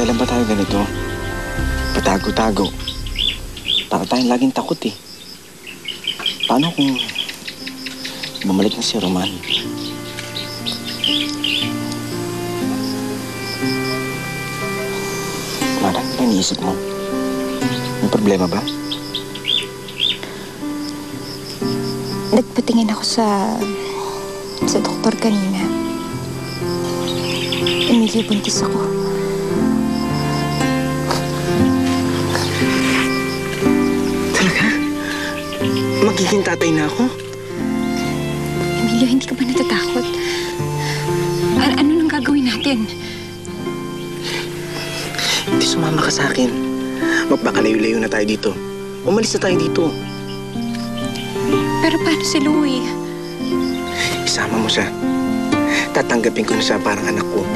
kailan ba tayo ganito? Patago-tago. Para tayong laging takot eh. Paano kung bumalik na si Roman? Mara, ano ba iniisip mo? May problema ba? Nagpatingin ako sa doktor kanina. Emilio, buntis ako. Talaga? Magiging tatay na ako? Emilio, hindi ka ba natatakot? Ano nang gagawin natin? Hindi sumama ka sa akin. Magpakalayo-layo na tayo dito. Umalis na tayo dito. Pero paano si Louie? Isama mo siya. Tatanggapin ko na siya parang anak ko.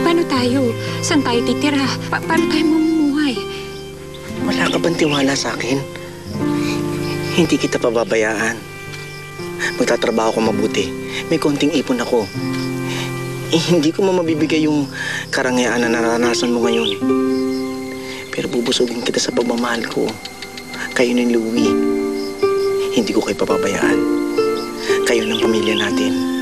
Paano tayo? Saan tayo titira? Paano tayo mamumuhay? Wala ka bang tiwala sa akin? Hindi kita pababayaan. Magtatrabaho ko mabuti. May konting ipon ako. Hindi ko mabibigay yung karangyaan na naranasan mo ngayon. Pero bubusugin kita sa pagmamahal ko. Kayo ni Louie. Hindi ko kayo papabayaan. Kayo ng pamilya natin.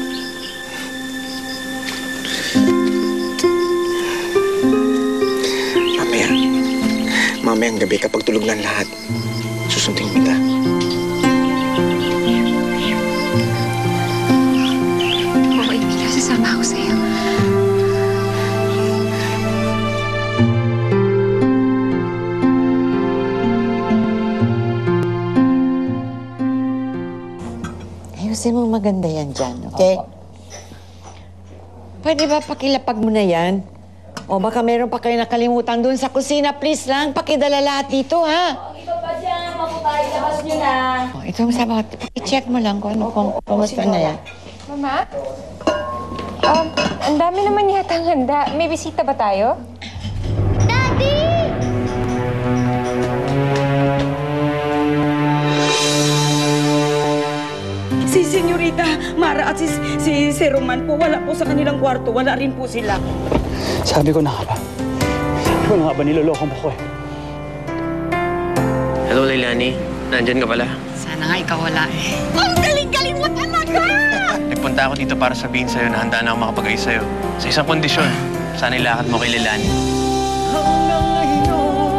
Mamayang gabi kapag tulog ng lahat, susundin kita. Oo, Emilio, sasama ako sa'yo. Ayusin mo maganda yan dyan, okay? Pwede ba pakilapag mo na yan? O baka meron pa kayo nakalimutan doon sa kusina. Please lang, pakidala lahat dito, ha? Iba pa dyan, maputay, labas nyo na. O, ito ang sabat. I-check mo lang kung kumusta na yan. Mama? Ang dami naman yata ang handa. May bisita ba tayo? Si Senyorita Mara at si Roman po, wala po sa kanilang kwarto. Wala rin po sila. Sabi ko na nga ba niloloko mo ko eh. Hello, Leilani. Nandyan ka pala? Sana nga ikaw wala eh. Ang galing-galing mo talaga! Nagpunta ako dito para sabihin sa'yo na handa na ako makapag-ayos sa'yo. Sa isang kondisyon, sana ilakad mo kay Leilani. Hanggang ngayon,